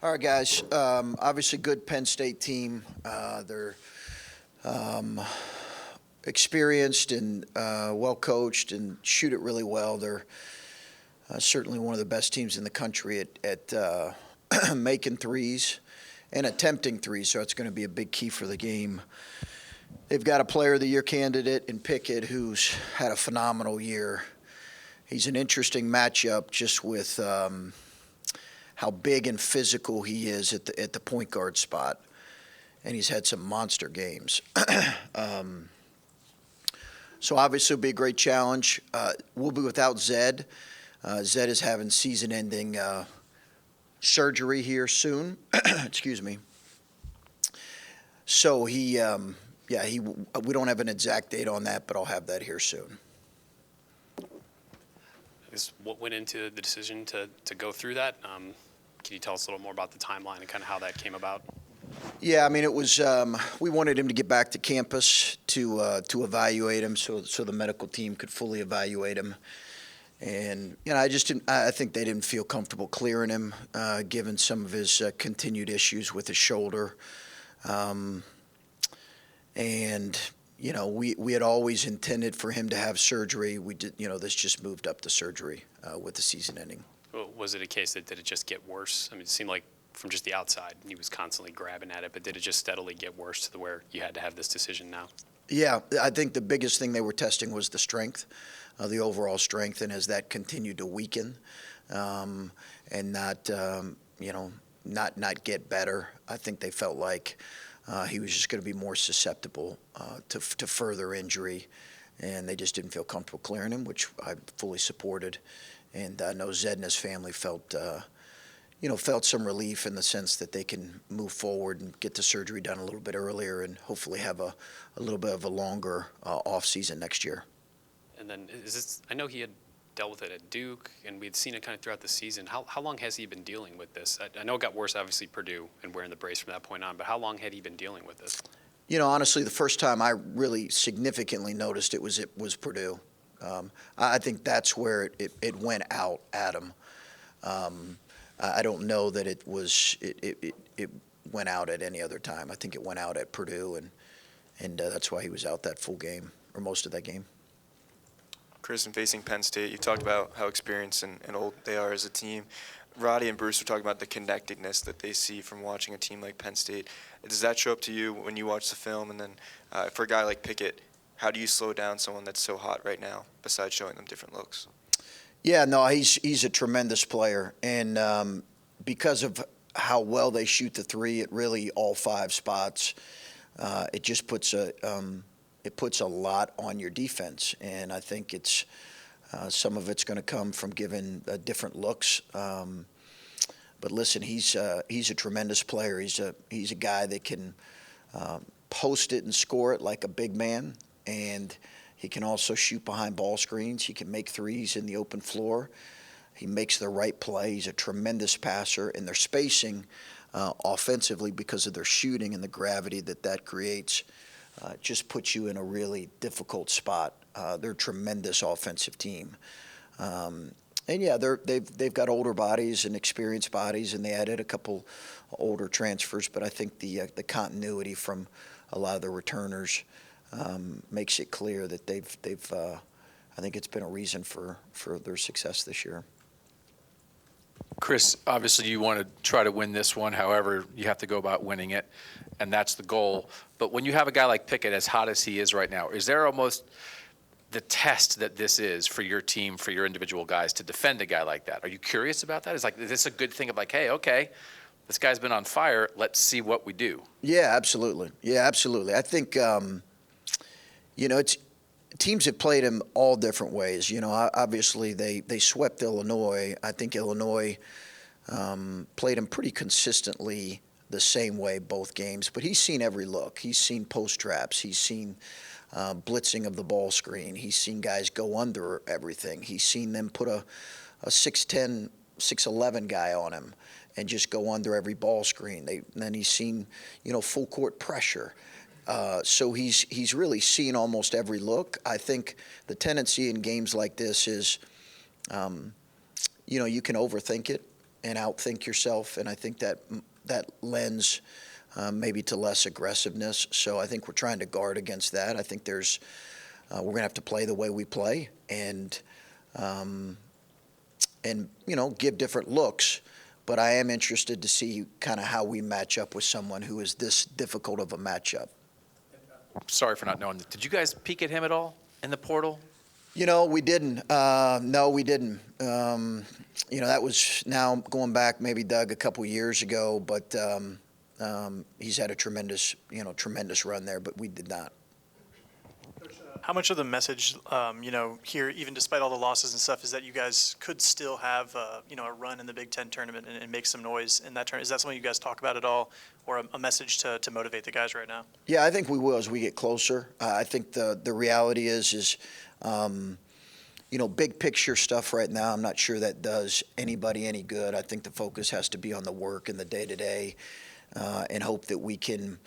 All right, guys. Obviously, good Penn State team. They're experienced and well coached and shoot it really well. They're certainly one of the best teams in the country at making threes and attempting threes. So it's going to be a big key for the game. They've got a Player of the Year candidate in Pickett who's had a phenomenal year. He's an interesting matchup just with how big and physical he is at the point guard spot, and he's had some monster games. So obviously it'll be a great challenge. We'll be without Zed. Zed is having season-ending surgery here soon. Excuse me. So we don't have an exact date on that, but I'll have that here soon. What went into the decision to go through that? Can you tell us a little more about the timeline and kind of how that came about? Yeah, I mean, it was we wanted him to get back to campus to evaluate him, so the medical team could fully evaluate him. And I think they didn't feel comfortable clearing him, given some of his continued issues with his shoulder. And we had always intended for him to have surgery. We did, this just moved up the surgery with the season ending. Was it a case that did it just get worse? I mean, it seemed like from just the outside, he was constantly grabbing at it, but did it just steadily get worse to where you had to have this decision now? Yeah, I think the biggest thing they were testing was the strength, the overall strength, and as that continued to weaken and not get better, I think they felt like he was just going to be more susceptible to further injury, and they just didn't feel comfortable clearing him, which I fully supported. And I know Zed and his family felt some relief in the sense that they can move forward and get the surgery done a little bit earlier and hopefully have a little bit of a longer off season next year. And then I know he had dealt with it at Duke, and we had seen it kind of throughout the season. How long has he been dealing with this? I know it got worse, obviously, Purdue and wearing the brace from that point on, but how long had he been dealing with this? Honestly, the first time I really significantly noticed it was Purdue. I think that's where it went out at him. I don't know that it went out at any other time. I think it went out at Purdue, and that's why he was out that full game or most of that game. Chris, in facing Penn State, you talked about how experienced and old they are as a team. Roddy and Bruce were talking about the connectedness that they see from watching a team like Penn State. Does that show up to you when you watch the film? And then for a guy like Pickett, how do you slow down someone that's so hot right now, besides showing them different looks? Yeah, no, he's a tremendous player, and because of how well they shoot the three at really all five spots, it just puts a lot on your defense, and I think it's some of it's going to come from giving different looks. But listen, he's a tremendous player. He's a guy that can post it and score it like a big man, and he can also shoot behind ball screens. He can make threes in the open floor. He makes the right play. He's a tremendous passer, and their spacing offensively, because of their shooting and the gravity that creates, just puts you in a really difficult spot. They're a tremendous offensive team. And yeah, they've got older bodies and experienced bodies, and they added a couple older transfers. But I think the continuity from a lot of the returners makes it clear that they've I think it's been a reason for their success this year. Chris, obviously you want to try to win this one. However, you have to go about winning it, and that's the goal. But when you have a guy like Pickett, as hot as he is right now, is there almost the test that this is for your team, for your individual guys, to defend a guy like that? Are you curious about that? Is this a good thing of like, hey, okay, this guy's been on fire, let's see what we do? Yeah, absolutely. I think, it's teams have played him all different ways. Obviously they swept Illinois. I think Illinois played him pretty consistently the same way both games. But he's seen every look. He's seen post traps. He's seen blitzing of the ball screen. He's seen guys go under everything. He's seen them put a 6'10", 6'11" guy on him and just go under every ball screen. Then he's seen, full court pressure. So he's really seen almost every look. I think the tendency in games like this is, you can overthink it and outthink yourself, and I think that lends maybe to less aggressiveness. So I think we're trying to guard against that. I think we're going to have to play the way we play and give different looks. But I am interested to see kind of how we match up with someone who is this difficult of a matchup. Sorry for not knowing. Did you guys peek at him at all in the portal? We didn't. No, we didn't. That was now going back maybe, Doug, a couple years ago, but he's had a tremendous run there, but we did not. How much of the message, here, even despite all the losses and stuff, is that you guys could still have, a run in the Big Ten tournament and make some noise in that tournament? Is that something you guys talk about at all, or a message to motivate the guys right now? Yeah, I think we will as we get closer. I think the reality is big picture stuff right now, I'm not sure that does anybody any good. I think the focus has to be on the work and the day-to-day and hope that we can,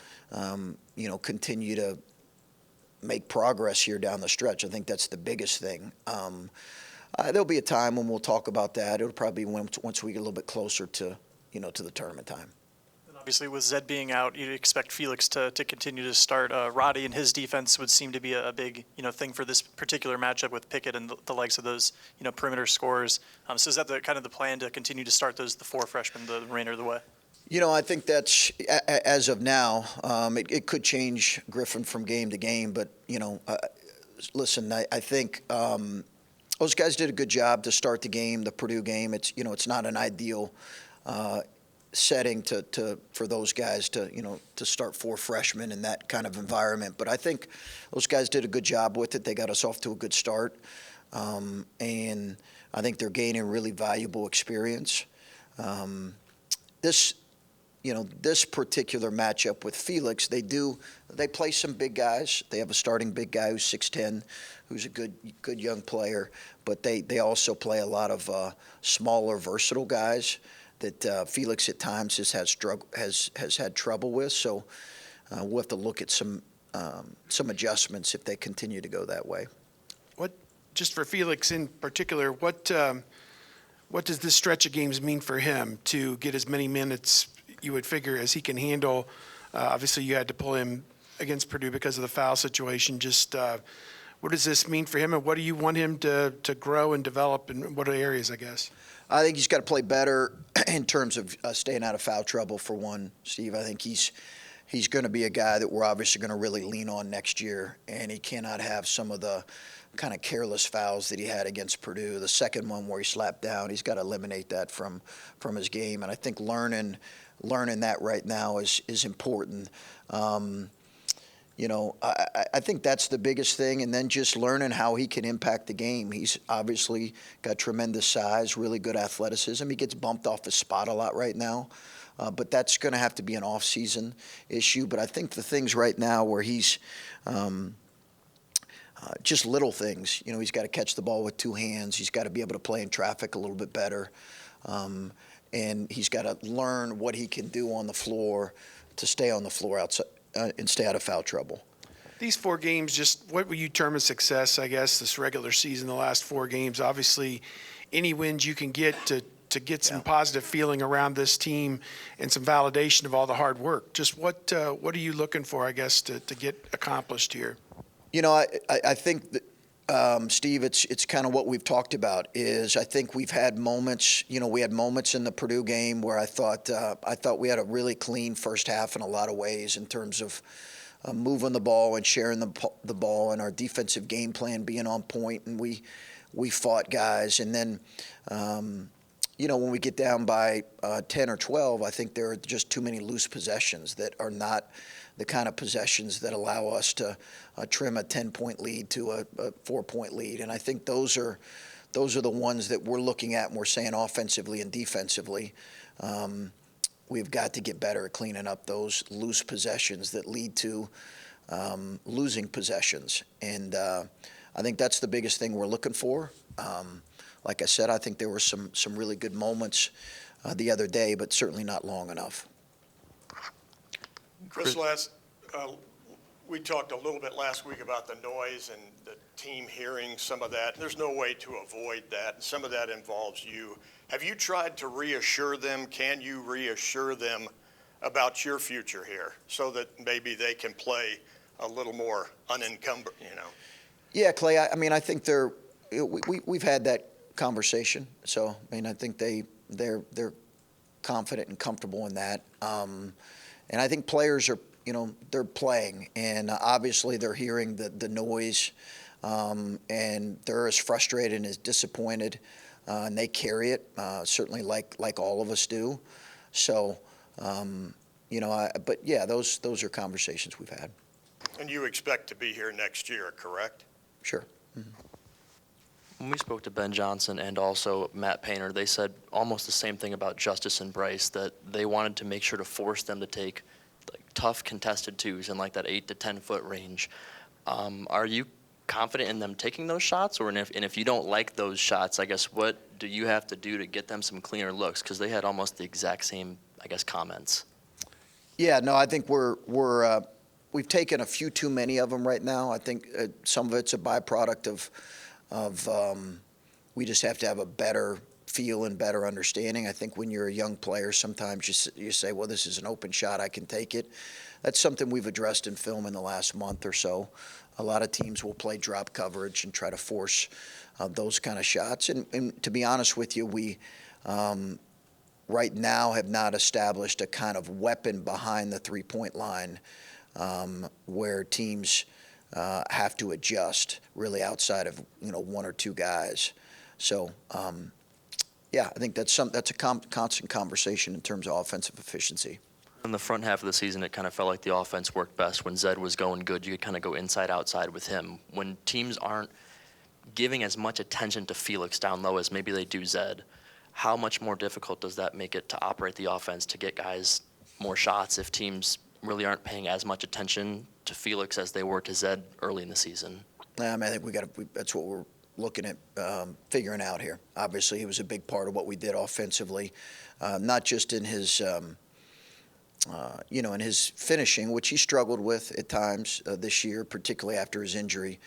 continue to make progress here down the stretch. I think that's the biggest thing. There'll be a time when we'll talk about that. It'll probably be once we get a little bit closer to the tournament time. And obviously, with Zed being out, you'd expect Felix to continue to start. Roddy and his defense would seem to be a big thing for this particular matchup with Pickett and the likes of those perimeter scorers. So is that the plan to continue to start the four freshmen the remainder of the way? I think that's, as of now, it could change, Griffin, from game to game. But, listen, I think those guys did a good job to start the game, the Purdue game. It's not an ideal setting for those guys to start four freshmen in that kind of environment. But I think those guys did a good job with it. They got us off to a good start. And I think they're gaining really valuable experience. This particular matchup with Felix, they play some big guys. They have a starting big guy who's 6'10", who's a good young player, but they also play a lot of smaller, versatile guys that Felix at times has had trouble with. So we'll have to look at some adjustments if they continue to go that way. Just for Felix in particular, what does this stretch of games mean for him to get as many minutes you would figure as he can handle? Obviously, you had to pull him against Purdue because of the foul situation. Just what does this mean for him, and what do you want him to grow and develop, and what areas, I guess? I think he's got to play better in terms of staying out of foul trouble, for one, Steve. I think he's going to be a guy that we're obviously going to really lean on next year, and he cannot have some of the kind of careless fouls that he had against Purdue. The second one where he slapped down, he's got to eliminate that from his game. And I think learning that right now is important. I think that's the biggest thing. And then just learning how he can impact the game. He's obviously got tremendous size, really good athleticism. He gets bumped off his spot a lot right now. But that's going to have to be an off-season issue. But I think the things right now where he's just little things. He's got to catch the ball with two hands. He's got to be able to play in traffic a little bit better. And he's got to learn what he can do on the floor to stay on the floor outside and stay out of foul trouble. These 4 games, just what would you term a success, I guess, this regular season, the last 4 games? Obviously, any wins you can get to get some positive feeling around this team and some validation of all the hard work. Just what are you looking for, I guess, to get accomplished here? I think that, Steve, it's kind of what we've talked about. Is I think we've had moments. We had moments in the Purdue game where I thought we had a really clean first half in a lot of ways in terms of moving the ball and sharing the ball, and our defensive game plan being on point, and we fought guys. And then, when we get down by 10 or 12, I think there are just too many loose possessions that are not the kind of possessions that allow us to trim a 10-point lead to a 4-point lead. And I think those are the ones that we're looking at and we're saying offensively and defensively. We've got to get better at cleaning up those loose possessions that lead to losing possessions. And I think that's the biggest thing we're looking for. Like I said, I think there were some really good moments the other day, but certainly not long enough. Chris, we talked a little bit last week about the noise and the team hearing some of that. There's no way to avoid that. Some of that involves you Have you tried to reassure them? Can you reassure them about your future here so that maybe they can play a little more unencumbered, Yeah, Clay, I mean, I think we've had that conversation. So, I mean, I think they're confident and comfortable in that. And I think players are, they're playing, and obviously they're hearing the noise, and they're as frustrated and as disappointed, and they carry it, certainly like all of us do. So, but yeah, those are conversations we've had. And you expect to be here next year, correct? Sure. When we spoke to Ben Johnson and also Matt Painter, they said almost the same thing about Justice and Bryce, that they wanted to make sure to force them to take tough contested twos in that 8 to 10 foot range. Are you confident in them taking those shots, and if you don't like those shots, I guess what do you have to do to get them some cleaner looks? Because they had almost the exact same, comments. Yeah, no, I think we've taken a few too many of them right now. I think some of it's a byproduct of we just have to have a better feel and better understanding. I think when you're a young player, sometimes you say, well, this is an open shot, I can take it. That's something we've addressed in film in the last month or so. A lot of teams will play drop coverage and try to force those kind of shots. And to be honest with you, we right now have not established a kind of weapon behind the three-point line where teams have to adjust really outside of one or two guys. So yeah, I think that's a constant conversation in terms of offensive efficiency. In the front half of the season, it kind of felt like the offense worked best. When Zed was going good, you could kind of go inside, outside with him. When teams aren't giving as much attention to Felix down low as maybe they do Zed, how much more difficult does that make it to operate the offense, to get guys more shots if teams really aren't paying as much attention to Felix as they were to Zed early in the season? I mean, I think that's what we're looking at figuring out here. Obviously, he was a big part of what we did offensively, not just in his in his finishing, which he struggled with at times this year, particularly after his injury,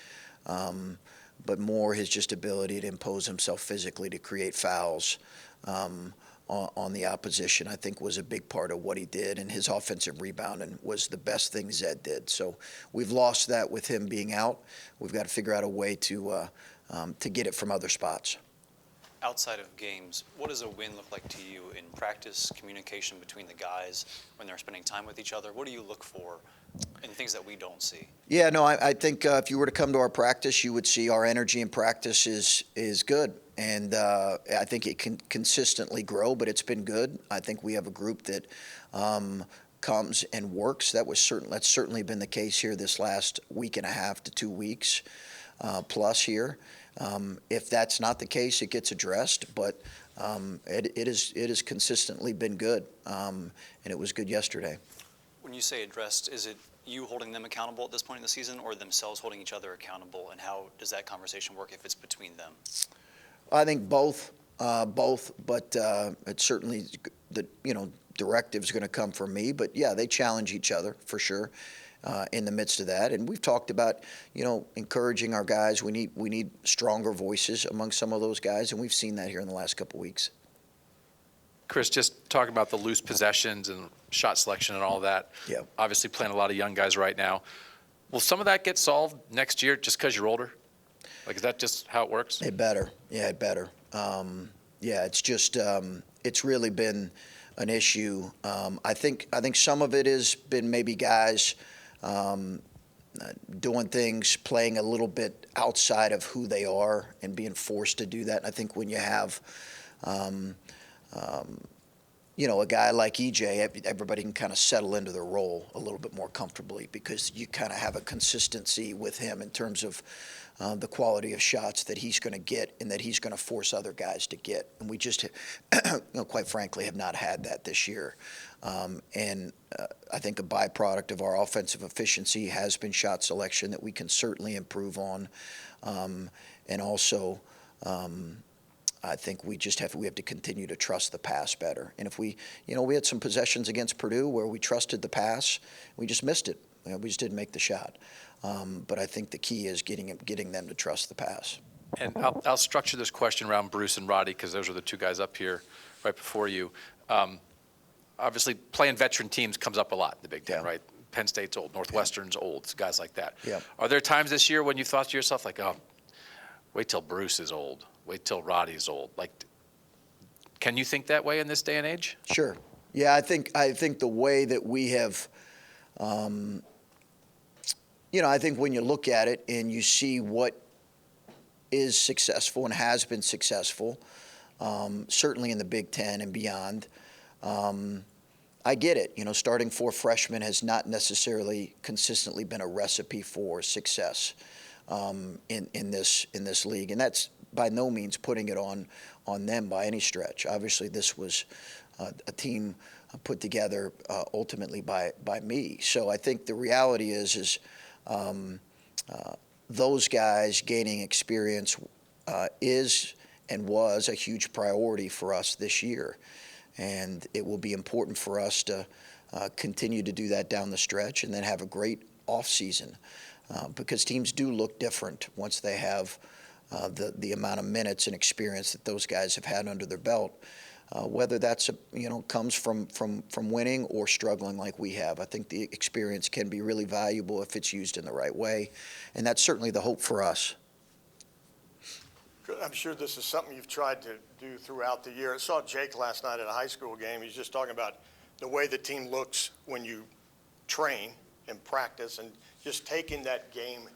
but more his just ability to impose himself physically to create fouls on the opposition, I think, was a big part of what he did, and his offensive rebounding was the best thing Zed did. So we've lost that with him being out. We've got to figure out a way to get it from other spots. Outside of games, what does a win look like to you in practice, communication between the guys when they're spending time with each other? What do you look for in things that we don't see? Yeah, no, I think if you were to come to our practice, you would see our energy in practice is good. And I think it can consistently grow, but it's been good. I think we have a group that comes and works. That's certainly been the case here this last week and a half to 2 weeks plus here. If that's not the case, it gets addressed, but it has consistently been good, and it was good yesterday. When you say addressed, is it you holding them accountable at this point in the season, or themselves holding each other accountable, and how does that conversation work if it's between them? I think both, but it's certainly the directive is going to come from me. But yeah, they challenge each other for sure in the midst of that. And we've talked about encouraging our guys. We need stronger voices among some of those guys, and we've seen that here in the last couple of weeks. Chris, just talking about the loose possessions and shot selection and all that. Yeah. Obviously playing a lot of young guys right now. Will some of that get solved next year just because you're older? Is that just how it works? It better. Yeah, it better. It's just it's really been an issue. I think some of it has been maybe guys doing things, playing a little bit outside of who they are and being forced to do that. And I think when you have a guy like EJ, everybody can kind of settle into their role a little bit more comfortably because you kind of have a consistency with him in terms of the quality of shots that he's going to get and that he's going to force other guys to get. And we just, quite frankly, have not had that this year. And I think a byproduct of our offensive efficiency has been shot selection that we can certainly improve on. And also, I think we have to continue to trust the pass better. And if we had some possessions against Purdue where we trusted the pass, we just missed it. We just didn't make the shot. But I think the key is getting them to trust the pass. And I'll structure this question around Bruce and Roddy because those are the two guys up here right before you. Obviously, playing veteran teams comes up a lot in the Big Ten, Yeah. right? Penn State's old, Northwestern's old, guys like that. Yeah. Are there times this year when you thought to yourself, like, oh, wait till Bruce is old, wait till Roddy's old? Like, can you think that way in this day and age? Sure. Yeah, I think the way that we have, I think when you look at it and you see what is successful and has been successful, certainly in the Big Ten and beyond, I get it. Starting 4 freshmen has not necessarily consistently been a recipe for success in this league, and that's by no means putting it on them by any stretch. Obviously, this was a team put together ultimately by me. So I think the reality is those guys gaining experience is and was a huge priority for us this year. And it will be important for us to continue to do that down the stretch and then have a great offseason because teams do look different once they have the amount of minutes and experience that those guys have had under their belt, whether that's comes from winning or struggling like we have. I think the experience can be really valuable if it's used in the right way, and that's certainly the hope for us. I'm sure this is something you've tried to do throughout the year. I saw Jake last night at a high school game. He's just talking about the way the team looks when you train and practice and just taking that game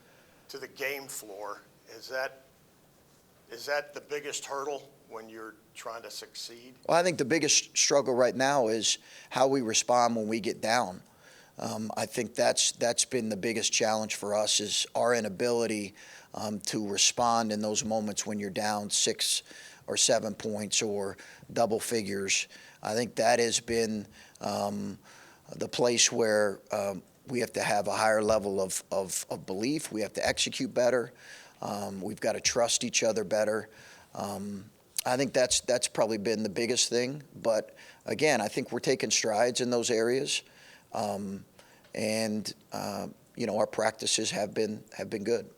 to the game floor. Is that the biggest hurdle when you're trying to succeed? Well, I think the biggest struggle right now is how we respond when we get down. I think that's been the biggest challenge for us is our inability to respond in those moments when you're down 6 or 7 points or double figures. I think that has been the place where we have to have a higher level of belief. We have to execute better. We've got to trust each other better. I think that's probably been the biggest thing. But again, I think we're taking strides in those areas, and our practices have been good.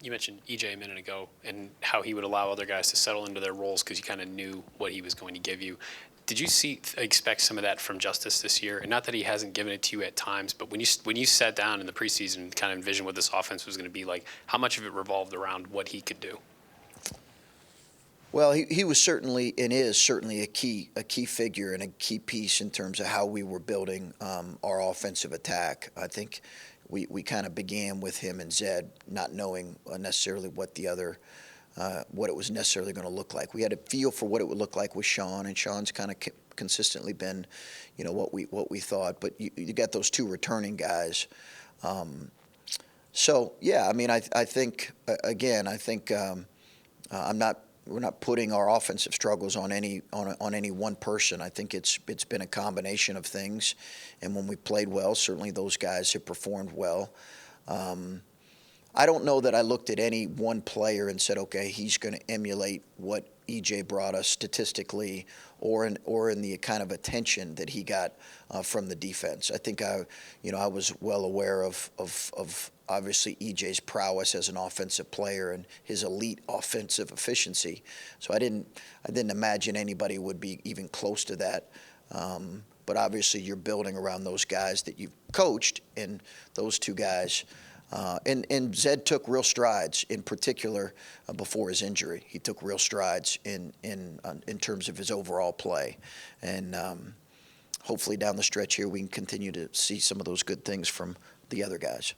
You mentioned EJ a minute ago and how he would allow other guys to settle into their roles because you kind of knew what he was going to give you. Did you expect some of that from Justice this year? And not that he hasn't given it to you at times, but when you sat down in the preseason and kind of envisioned what this offense was going to be like, how much of it revolved around what he could do? Well, he was certainly and is certainly a key figure and a key piece in terms of how we were building our offensive attack. I think we kind of began with him and Zed not knowing necessarily what it was necessarily going to look like. We had a feel for what it would look like with Sean, and Sean's kind of consistently been, what we thought. But you got those 2 returning guys. So yeah, I mean, I think again, we're not putting our offensive struggles on any one person. I think it's been a combination of things, and when we played well, certainly those guys have performed well. I don't know that I looked at any one player and said, okay, he's going to emulate what EJ brought us statistically or in the kind of attention that he got from the defense. I think I was well aware of obviously EJ's prowess as an offensive player and his elite offensive efficiency. So I didn't imagine anybody would be even close to that. But obviously you're building around those guys that you've coached, and those 2 guys. And Zed took real strides, in particular before his injury. He took real strides in terms of his overall play, and hopefully down the stretch here we can continue to see some of those good things from the other guys.